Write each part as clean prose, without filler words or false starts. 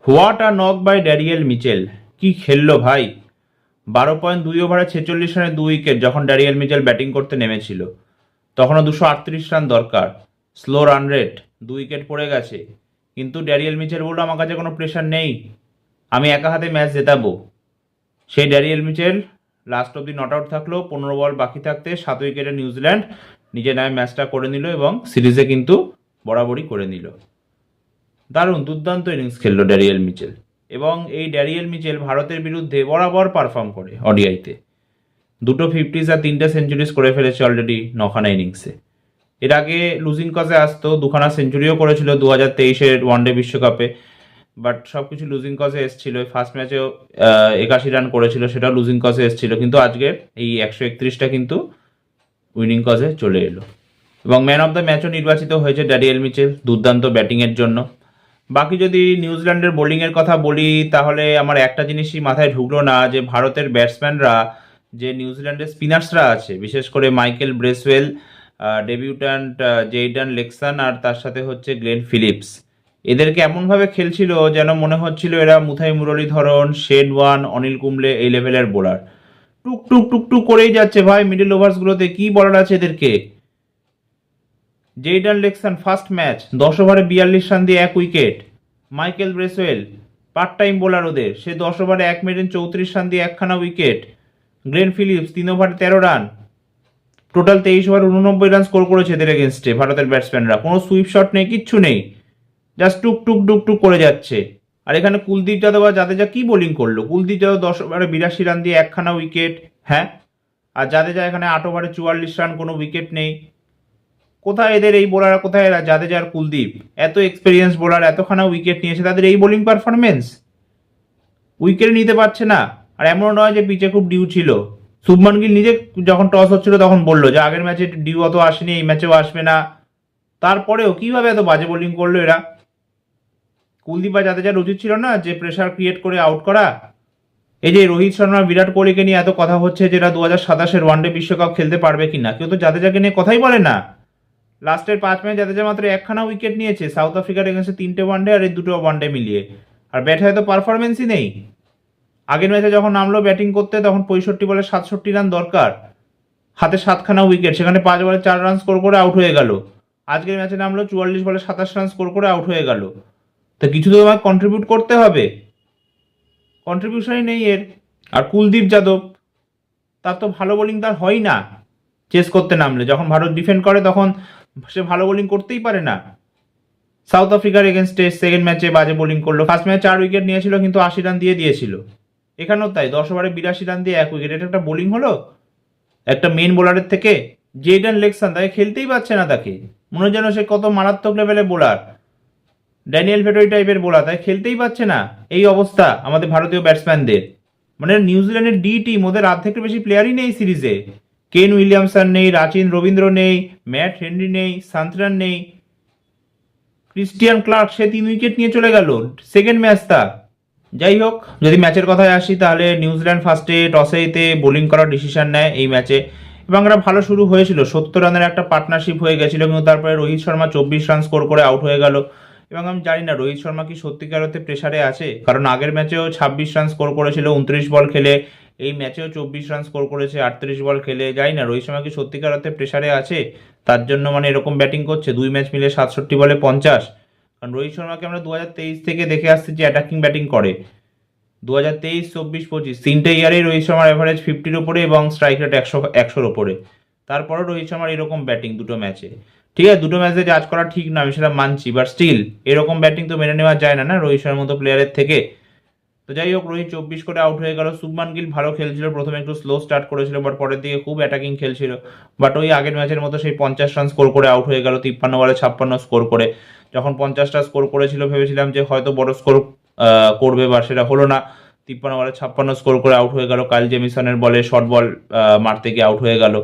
What a knock by Daryl Mitchell. কি খেললো ভাই! 12.2 ওভারে 46 রানে 2 উইকেট। যখন ড্যারিয়েল মিচেল ব্যাটিং করতে নেমেছিল তখনও 238 রান দরকার, স্লো রান রেট, 2 উইকেট পড়ে গেছে। কিন্তু ড্যারিয়েল মিচেল বললো আমার কাছে কোনো প্রেশার নেই, আমি একা হাতে ম্যাচ জেতাবো। সেই ড্যারিয়েল মিচেল লাস্ট অব্দি নট আউট থাকলো, 15 বল বাকি থাকতে 7 উইকেটে নিউজিল্যান্ড নিজের নামে ম্যাচটা করে নিল এবং সিরিজে কিন্তু বরাবরই করে নিল। দারুণ দুর্দান্ত ইনিংস খেললো ড্যারিয়েল মিচেল, এবং এই ড্যারিয়েল মিচেল ভারতের বিরুদ্ধে বরাবর পারফর্ম করে ওডিআইতে। 2 50s আর 3টে সেঞ্চুরিজ করে ফেলেছে অলরেডি 9খানা ইনিংসে। এর আগে লুজিং কজে আসতো, 2খানা সেঞ্চুরিও করেছিল 2023-এর ওয়ানডে বিশ্বকাপে, বাট সব কিছু লুজিং কজে এসেছিল। ফার্স্ট ম্যাচেও 81 রান করেছিল, সেটাও লুজিং কজে এসেছিল, কিন্তু আজকের এই 131টা কিন্তু উইনিং কজে চলে এলো। এবং ম্যান অফ দ্য ম্যাচও নির্বাচিত হয়েছে ড্যারিয়েল মিচেল দুর্দান্ত ব্যাটিংয়ের জন্য। বাকি যদি নিউজিল্যান্ডের বোলিংয়ের কথা বলি তাহলে আমার একটা জিনিসই মাথায় ঢুকলো না, যে ভারতের ব্যাটসম্যানরা, যে নিউজিল্যান্ডের স্পিনার্সরা আছে, বিশেষ করে মাইকেল ব্রেসওয়েল, ডেবিউট্যান্ট জেইডান লেক্সান, আর তার সাথে হচ্ছে গ্লেন ফিলিপস, এদেরকে এমনভাবে খেলছিল যেন মনে হচ্ছিল এরা মুথাই মুরলীধরন, শেন ওয়ান, অনিল কুম্বলে এই লেভেলের বোলার। টুক টুক টুক টুক করেই যাচ্ছে ভাই মিডল ওভার্সগুলোতে, কি বলার আছে এদেরকে। জেইডান লেক্সান ফার্স্ট ম্যাচ 10 ওভারে 42 রান দিয়ে 1 wicket. Michael Bracewell part time bowler ওদের, সে 10 ওভারে 1 মিনিট 34 রান দিয়ে 1খানা উইকেট। গ্লেন ফিলিপস 3 ওভারে 13 run, total 23 over 89 run score করেছে এদের এগেনস্টে ভারতের ব্যাটসম্যানরা। কোনো সুইপ শট নেই, কিচ্ছু নেই, জাস্ট টুক টুক টুক টুক করে যাচ্ছে। আর এখানে কুলদীপ যাদব আর জাদেজা কি বোলিং করলো! কুলদীপ যাদব 10 ওভারে 82 রান দিয়ে 1খানা উইকেট, হ্যাঁ, আর জাদেজা এখানে 8 ওভারে 44 রান, কোনো উইকেট নেই। কোথায় এদের এই বোলাররা, কোথায় এরা জাদেজা আর কুলদীপ? এত এক্সপেরিয়েন্স বোলার, এতখানা উইকেট নিয়েছে, তাদের এই বোলিং পারফরমেন্স! উইকেট নিতে পারছে না। আর এমন নয় যে পিচে খুব ডিউ ছিল, শুভমান গিল নিজে যখন টস হচ্ছিল তখন বললো যে আগের ম্যাচে ডিউ অত আসেনি, এই ম্যাচেও আসবে না। তারপরেও কিভাবে এত বাজে বোলিং করলো এরা! কুলদীপ আর জাদেজার উচিত ছিল না যে প্রেশার ক্রিয়েট করে আউট করা? এই যে রোহিত শর্মা বিরাট কোহলিকে নিয়ে এত কথা হচ্ছে যে এরা 2027-এর ওয়ানডে বিশ্বকাপ খেলতে পারবে কিনা, কেউ তো জাদেজাকে নিয়ে কথাই বলে না। লাস্টের 5 ম্যাচ জাদেজা মাত্র 1খানা উইকেট নিয়েছে, সাউথ আফ্রিকার এগেন্সে 3টে ওয়ানডে আর এই 2টো ওয়ানডে মিলিয়ে। আর ব্যাট হয়তো পারফরমেন্সই নেই। আগের ম্যাচে যখন নামলো ব্যাটিং করতে তখন 65 বলে 67 রান দরকার, হাতে 7খানা উইকেট, সেখানে 5 ওভারে 4 রান স্কোর করে আউট হয়ে গেল। আজকের ম্যাচে নামলো 44 বলে 27 রান স্কোর করে আউট হয়ে গেল। তো কিছু তো তোমাকে কন্ট্রিবিউট করতে হবে, কন্ট্রিবিউশনই নেই এর। আর কুলদীপ যাদব, তার তো ভালো বোলিং তার হয় না। চেস করতে নামলে যখন ভারত ডিফেন্ড করে তখন সে ভালো বোলিং করতেই পারে না। সাউথ আফ্রিকার এগেনস্টে সেকেন্ড ম্যাচে বাজে বোলিং করলো, ফার্স্ট ম্যাচে 4 উইকেট নিয়েছিল কিন্তু 80 রান দিয়ে দিয়েছিল। এখানেও তাই, 10 ওভারে 82 রান দিয়ে 1 উইকেট, এটা একটা বোলিং হলো একটা মেন বোলারের থেকে? জেইডান লেক্সান, তাকে খেলতেই পারছে না, তাকে মনে হয় যেন সে কত মারাত্মক লেভেলের বোলার, ড্যানিয়েল ভেটরি টাইপের বোলার, তাই খেলতেই পারছে না। এই অবস্থা আমাদের ভারতীয় ব্যাটসম্যানদের, মানে নিউজিল্যান্ডের ডি টিম, ওদের অর্ধেকের বেশি প্লেয়ারই নেই সিরিজে। কেন উইলিয়ামসন নেই, রাচিন রবীন্দ্র নেই, ম্যাট হেনরি নেই, সান্থরান নেই, ক্রিস্টিয়ান ক্লার্ক সে 3 উইকেট নিয়ে চলে গেল সেকেন্ড ম্যাচ তা। যাই হোক, যদি ম্যাচের কথায় আসি তাহলে নিউজিল্যান্ড ফার্স্টে টসেতে বোলিং করার ডিসিশন নেয় এই ম্যাচে, এবং একটা ভালো শুরু হয়েছিল, 70 রানের একটা পার্টনারশিপ হয়ে গেছিল, কিন্তু তারপরে রোহিত শর্মা 24 রান স্কোর করে আউট হয়ে গেল। এবং আমি জানি না রোহিত শর্মা কি সত্যিকার অর্থে প্রেসারে আছে, কারণ আগের ম্যাচেও 26 রান স্কোর করেছিল 29 বল খেলে, এই ম্যাচেও 24 রান স্কোর করেছে 38 বল খেলে। জানি না রোহিত শর্মা কি সত্যিকার অর্থে প্রেসারে আছে, তার জন্য মানে এরকম ব্যাটিং করছে 2 ম্যাচ মিলে 67 বলে 50। কারণ রোহিত শর্মাকে আমরা 2023 থেকে দেখে আসছি যে অ্যাটাকিং ব্যাটিং করে। 2023, 24, 25 তিনটে ইয়ারেই রোহিত শর্মার অ্যাভারেজ 50-র ওপরে এবং স্ট্রাইক রেট 100-র ওপরে। তারপরেও রোহিত শর্মার এরকম ব্যাটিং 2টো ম্যাচে, ঠিক আছে 2টো ম্যাচে জাজ করা ঠিক না, আমি সেটা মানছি, বাট স্টিল এরকম ব্যাটিং তো মেনে নেওয়া যায় না না রোহিত শর্মার মতো প্লেয়ারের থেকে। তো যাই হোক, রোহিত 24 করে আউট হয়ে গেল। শুভমান গিল ভালো খেলছিল, প্রথমে একটু স্লো স্টার্ট করেছিল, বাট পরের দিকে খুব অ্যাটাকিং খেলছিল, বাট ওই আগের ম্যাচের মতো সেই 50 রান স্কোর করে আউট হয়ে গেল 53 বলে 56 স্কোর করে। যখন 50টা স্কোর করেছিল ভেবেছিলাম যে হয়তো বড় স্কোর করবে, বা সেটা হলো না। 53 বলে 56 স্কোর করে আউট হয়ে গেল, কাইল জেমিসনের বলে শর্ট বল মারতে গিয়ে আউট হয়ে গেল।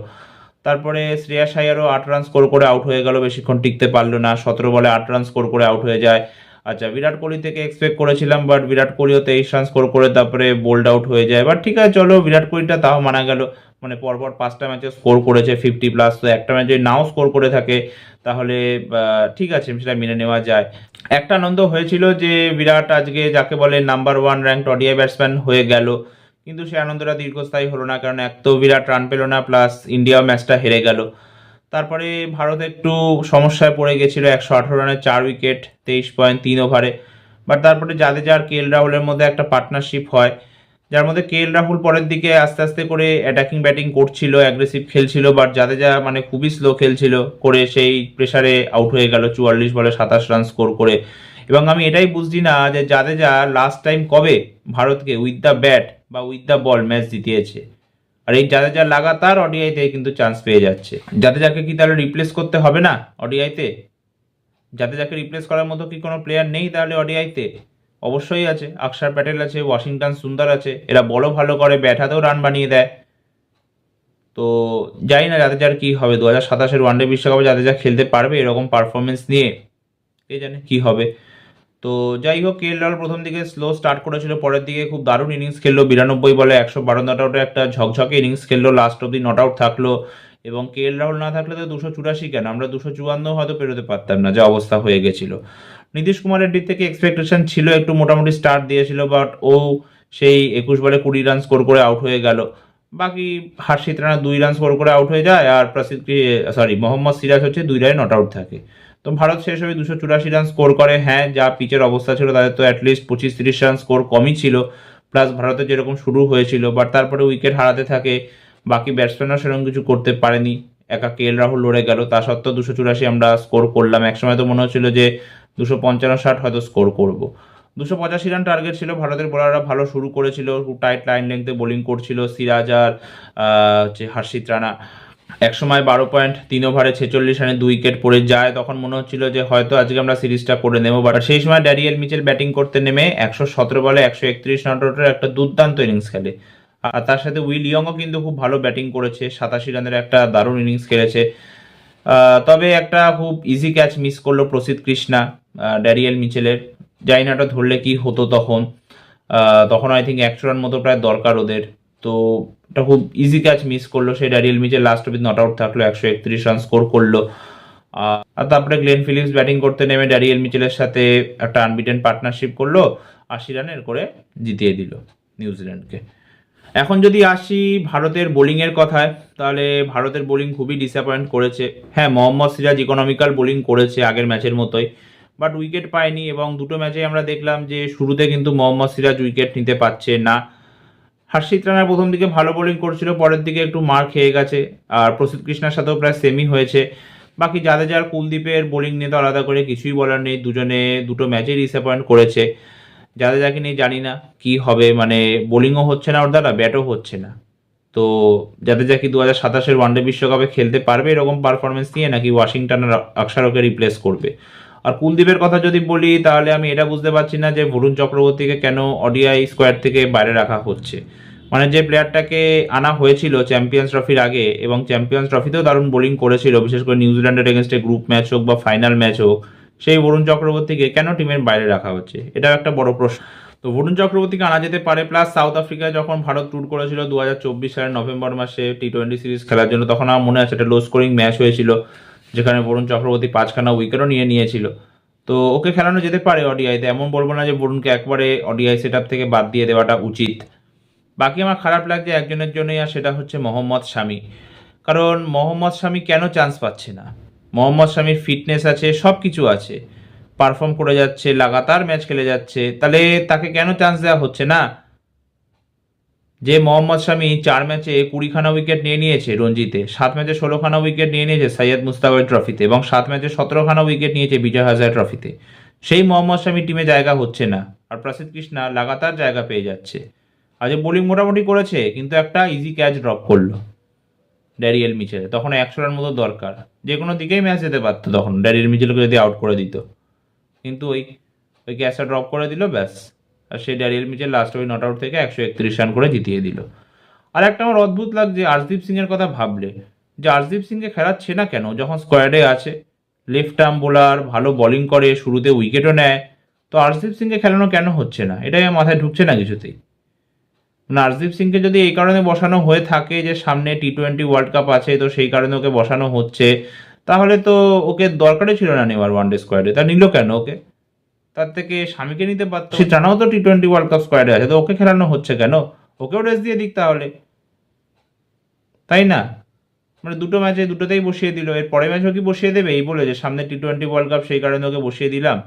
তারপরে শ্রেয়াস আইয়ারও 8 রান স্কোর করে আউট হয়ে গেল, বেশিক্ষণ টিকতে পারলো না, 17 বলে 8 রান স্কোর করে আউট হয়ে যায়। আচ্ছা, বিরাট কোহলি থেকে এক্সপেক্ট করেছিলাম, বাট বিরাট কোহলিও 23 রান স্কোর করে তারপরে বোল্ড আউট হয়ে যায়। বাট ঠিক আছে, চলো, বিরাট কোহলিটা তাও মানা গেল। মানে পরপর 5টা ম্যাচে স্কোর করেছে 50+, তো একটা ম্যাচে নাও স্কোর করে থাকে তাহলে ঠিক আছে, সেটা মেনে নেওয়া যায়। একটা আনন্দ হয়েছিল যে বিরাট আজকে যাকে বলে নাম্বার 1 র্যাঙ্কড ওডিআই ব্যাটসম্যান হয়ে গেল, কিন্তু সে আনন্দটা দীর্ঘস্থায়ী হলো না, কারণ এক তো বিরাট রান পেল না, প্লাস ইন্ডিয়াও ম্যাচটা হেরে গেল। তারপরে ভারত একটু সমস্যায় পড়ে গেছিল, 118 রানে 4 উইকেট, 23.3 ওভারে। বাট তারপরে জাদেজা আর কে এল রাহুলের মধ্যে একটা পার্টনারশিপ হয়, যার মধ্যে কে এল রাহুল পরের দিকে আস্তে আস্তে করে অ্যাটাকিং ব্যাটিং করছিল, অ্যাগ্রেসিভ খেলছিল, বাট জাদেজা মানে খুবই স্লো খেলছিল করে সেই প্রেসারে আউট হয়ে গেল 44 বলে 27 রান স্কোর করে। এবং আমি এটাই বুঝছি না যে জাদেজা লাস্ট টাইম কবে ভারতকে উইথ দ্য ব্যাট বা উইথ দ্য বল ম্যাচ জিতিয়েছে। আর এই জাদেজা লাগাতার ওডিআইতে কিন্তু চান্স পেয়ে যাচ্ছে। জাদেজাকে কি তাহলে রিপ্লেস করতে হবে না ওডিআইতে? জাদেজাকে রিপ্লেস করার মতো কি কোনো প্লেয়ার নেই তাহলে ওডিআইতে? অবশ্যই আছে, অক্ষর প্যাটেল আছে, ওয়াশিংটন সুন্দর আছে, এরা বলও ভালো করে, ব্যাট হাতেও রান বানিয়ে দেয়। তো জানি না জাদেজার কি হবে, 2027-এর ওয়ানডে বিশ্বকাপে জাদেজা খেলতে পারবে এরকম পারফরমেন্স নিয়ে? কে জানে কি হবে। তো যাই হোক, কে এল রাহুল প্রথম দিকে স্লো স্টার্ট করেছিল, পরের দিকে খুব দারুণ ইনিংস খেললো, 92 বলে 112 নট আউটে একটা ঝকঝকে ইনিংস খেললো, লাস্ট অব্দি নট আউট থাকলো। এবং কে এল রাহুল না থাকলে তো 284 কেন, আমরা 254 হয়তো পেরোতে পারতাম না, যা অবস্থা হয়ে গেছিল। নীতিশ কুমারের দিক থেকে এক্সপেকটেশন ছিল, একটু মোটামুটি স্টার্ট দিয়েছিল, বাট ও সেই 21 বলে 20 রান স্কোর করে আউট হয়ে গেল। বাকি হার্ষিত রানা 2 রান স্কোর করে আউট হয়ে যায়, আর মোহাম্মদ সিরাজ হচ্ছে 2 রানে নট আউট থাকে। তো ভারত শেষ হবে 284 রান স্কোর করে। হ্যাঁ, যা পিচের অবস্থা ছিল তাদের তো অ্যাটলিস্ট 25-30 রান স্কোর কমই ছিল, প্লাস ভারতের যেরকম শুরু হয়েছিল, বাট তারপরে উইকেট হারাতে থাকে, বাকি ব্যাটসম্যানরা সেরকম কিছু করতে পারেনি, একা কে এল রাহুল লড়ে গেল, তা সত্ত্বেও 284 আমরা স্কোর করলাম। একসময় তো মনে হচ্ছিল যে 255-60 হয়তো স্কোর করব। 285 রান টার্গেট ছিল, ভারতের বোলাররা ভালো শুরু করেছিল, খুব টাইট লাইন লেংথে বোলিং করছিল সিরাজ আর হচ্ছে হর্ষিত রানা। একসময় 12.3 ওভারে 46 রানে 2 উইকেট পড়ে যায়, তখন মনে হচ্ছিল যে হয়তো আজকে আমরা সিরিজটা করে নেবো। বাট সেই সময় ড্যারিয়েল মিচেল ব্যাটিং করতে নেমে 117 বলে 131 রান আউটের একটা দুর্দান্ত ইনিংস খেলে। আর তার সাথে উইল ইয়ংও কিন্তু খুব ভালো ব্যাটিং করেছে, 87 রানের একটা দারুণ ইনিংস খেলেছে। তবে একটা খুব ইজি ক্যাচ মিস করলো প্রসিদ্ধ কৃষ্ণা ড্যারিয়েল মিচেলের, জানি না ওটা ধরলে কি হতো তখন। তখন আই থিঙ্ক 100 রান মতো প্রায় দরকার ওদের। তো এটা খুব ইজি ক্যাচ মিস করলো সেই ড্যারিয়েল মিচেল, লাস্ট অব্দি নট আউট থাকলো, 131 রান স্কোর করলো। আর তারপরে গ্লেন ফিলিপস ব্যাটিং করতে নেমে ড্যারিয়েল মিচেলের সাথে একটা আনবিটেন পার্টনারশিপ করলো, 80 রানের করে জিতিয়ে দিল নিউজিল্যান্ডকে। এখন যদি আসি ভারতের বোলিংয়ের কথায়, তাহলে ভারতের বোলিং খুবই ডিসঅ্যাপয়েন্ট করেছে। হ্যাঁ, মোহাম্মদ সিরাজ ইকোনমিক্যাল বোলিং করেছে আগের ম্যাচের মতোই, বাট উইকেট পায়নি। এবং দুটো ম্যাচে আমরা দেখলাম যে শুরুতে কিন্তু মোহাম্মদ সিরাজ উইকেট নিতে পারছে না। হর্ষিত রানা প্রথম দিকে ভালো বোলিং করছিল, পরের দিকে একটু মার খেয়ে গেছে, আর প্রসিদ্ধ কৃষ্ণার সাথেও প্রায় সেমই হয়েছে। বাকি জাদেজা আর কুলদীপের বোলিং নিয়ে তো আলাদা করে কিছুই বলার নেই, দুজনে দুটো ম্যাচেই ডিসঅ্যাপয়েন্ট করেছে। জাদেজাকে নিয়ে জানি না কি হবে, মানে বোলিংও হচ্ছে না ওর দ্বারা, ব্যাটও হচ্ছে না। তো জাদেজা কি 2027-এর ওয়ানডে বিশ্বকাপে খেলতে পারবে এরকম পারফরমেন্স নিয়ে, নাকি ওয়াশিংটন আর অক্ষরকে রিপ্লেস করবে? আর কুলদীপের কথা যদি বলি, তাহলে আমি এটা বুঝতে পারছি না যে বরুণ চক্রবর্তীকে কেন ওডিআই স্কোয়াড থেকে বাইরে রাখা হচ্ছে। মানে যে প্লেয়ারটাকে আনা হয়েছিল চ্যাম্পিয়ন্স ট্রফির আগে, এবং চ্যাম্পিয়ন্স ট্রফিতেও দারুণ বোলিং করেছিল, বিশেষ করে নিউজিল্যান্ডের এগেনস্টে গ্রুপ ম্যাচ হোক বা ফাইনাল ম্যাচ হোক, সেই বরুণ চক্রবর্তীকে কেন টিমের বাইরে রাখা হচ্ছে, এটাও একটা বড় প্রশ্ন। তো বরুণ চক্রবর্তীকে আনা যেতে পারে। প্লাস সাউথ আফ্রিকায় যখন ভারত ট্যুর করেছিল 2024 সালের নভেম্বর মাসে টি20 সিরিজ খেলার জন্য, তখন আমার মনে আছে একটা লো স্কোরিং ম্যাচ হয়েছিল, যেখানে বরুণ চক্রবর্তী 5খানা উইকেটও নিয়েছিল। তো ওকে খেলানো যেতে পারে ওডিআইতে, এমন বলবো না যে বরুণকে একবারে ওডিআই সেট থেকে বাদ দিয়ে দেওয়াটা উচিত। বাকি আমার খারাপ লাগছে একজনের জন্যই, আর সেটা হচ্ছে মোহাম্মদ শামি। কারণ মোহাম্মদ শামি কেন চান্স পাচ্ছে না? মোহাম্মদ শামির ফিটনেস আছে, সব কিছু আছে, পারফর্ম করে যাচ্ছে, লাগাতার ম্যাচ খেলে যাচ্ছে, তাহলে তাকে কেন চান্স দেওয়া হচ্ছে না? যে মোহাম্মদ শামি 4 ম্যাচে 20খানা উইকেট নিয়ে নিয়েছে রঞ্জিতে, 7 ম্যাচে 16খানা উইকেট নিয়ে নিয়েছে সৈয়দ মুস্তাক আলী ট্রফিতে, এবং 7 ম্যাচে 17খানা উইকেট নিয়েছে বিজয় হাজারে ট্রফিতে, সেই মোহাম্মদ শামি টিমে জায়গা হচ্ছে না, আর প্রসিদ্ধ কৃষ্ণা লাগাতার জায়গা পেয়ে যাচ্ছে। আজ বোলিং মোটামুটি করেছে, কিন্তু একটা ইজি ক্যাচ ড্রপ করলো ড্যারিয়েল মিচেল, তখন 100 রান মতো দরকার, যে কোনো দিকেই ম্যাচ যেতে পারতো তখন ড্যারিয়েল মিচেলকে যদি আউট করে দিত, কিন্তু ওই ক্যাচটা ড্রপ করে দিল, ব্যাস। আর সেই ড্যারিয়েল মিচেল লাস্ট ওই নট আউট থেকে 131 রান করে জিতিয়ে দিল। আর একটা আমার অদ্ভুত লাগছে আর্শদীপ সিংয়ের কথা ভাবলে, যে আর্শদীপ সিংকে খেলাচ্ছে না কেন যখন স্কোয়াডে আছে। লেফট আর্ম বোলার, ভালো বোলিং করে, শুরুতে উইকেটও নেয়, তো আর্শদীপ সিংকে খেলানো কেন হচ্ছে না, এটাই আমার মাথায় ঢুকছে না কিছুতেই। মানে আর্শদীপ সিংকে যদি এই কারণে বসানো হয়ে থাকে যে সামনে T20 ওয়ার্ল্ড কাপ আছে, তো সেই কারণে ওকে বসানো হচ্ছে, তাহলে তো ওকে দরকারই ছিল না নেওয়ার ওয়ানডে স্কোয়াডে। তা নিল কেন ওকে? তার থেকে স্বামীকে নিতে পারতো। সে জানাও তো T20 ওয়ার্ল্ড কাপ স্কোয়াডে আছে, তো ওকে খেলানো হচ্ছে কেন? ওকেও রেস্ট দিয়ে দিক তাহলে, তাই না? মানে দুটো ম্যাচে দুটোতেই বসিয়ে দিল, এর পরের ম্যাচও কি বসিয়ে দেবে এই বলে যে সামনে T20 ওয়ার্ল্ড কাপ, সেই কারণে ওকে বসিয়ে দিলাম?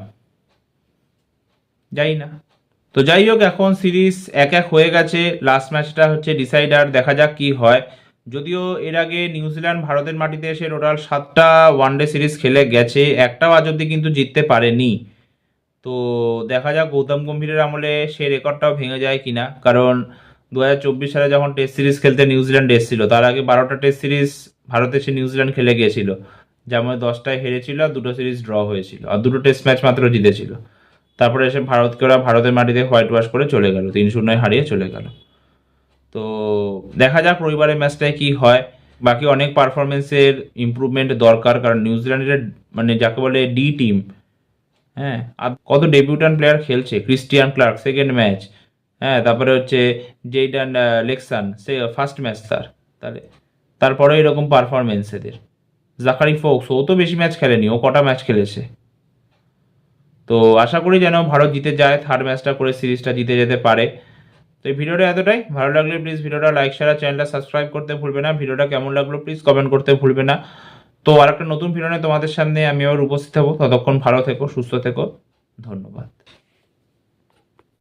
যাই না। তো যাই হোক, এখন সিরিজ 1-1 হয়ে গেছে, লাস্ট ম্যাচটা হচ্ছে ডিসাইডার, দেখা যাক কি হয়। যদিও এর আগে নিউজিল্যান্ড ভারতের মাটিতে এসে টোটাল 7টা ওয়ানডে সিরিজ খেলে গেছে, একটাও আজ অব্দি কিন্তু জিততে পারেনি। তো দেখা যাক গৌতম গম্ভীরের আমলে সে রেকর্ডটাও ভেঙে যায় কিনা, কারণ 2024 সালে যখন টেস্ট সিরিজ খেলতে নিউজিল্যান্ড এসেছিল, তার আগে 12টা টেস্ট সিরিজ ভারতে সে নিউজিল্যান্ড খেলে গিয়েছিল, যার মধ্যে 10টায় হেরেছিল আর 2টো সিরিজ ড্র হয়েছিল আর 2টো টেস্ট ম্যাচ মাত্র জিতেছিল। তারপরে এসে ভারতকে ওরা ভারতের মাটিতে হোয়াইট ওয়াশ করে চলে গেল, 3-0 হারিয়ে চলে গেল। তো দেখা যাক রবিবারের ম্যাচটায় কি হয়। বাকি অনেক পারফরমেন্সের ইমপ্রুভমেন্ট দরকার, কারণ নিউজিল্যান্ডের মানে যাকে বলে ডি টিম, হ্যাঁ, আর কত ডেবিউটান প্লেয়ার খেলছে, ক্রিস্টিয়ান ক্লার্ক সেকেন্ড ম্যাচ, হ্যাঁ, তারপরে হচ্ছে জেইডান লেকসান সে ফার্স্ট ম্যাচ তার, তাহলে তারপরে এরকম পারফরমেন্স এদের। জাকারি ফোকস ও তো বেশি ম্যাচ খেলেনি, ও কটা ম্যাচ খেলেছে। তো আশা করি যেন ভারত জিতে যায়, থার্ড ম্যাচটা করে সিরিজটা জিতে যেতে পারে। তো এই ভিডিওটা এতটাই, ভালো লাগলে প্লিজ ভিডিওটা লাইক শেয়ার আর চ্যানেলটা সাবস্ক্রাইব করতে ভুলবে না। ভিডিওটা কেমন লাগলো প্লিজ কমেন্ট করতে ভুলবে না। তো আর একটা নতুন ভিডিও নিয়ে তোমাদের সামনে আমি আবার উপস্থিত হবো, ততক্ষণ ভালো থেকো, সুস্থ থেকো, ধন্যবাদ।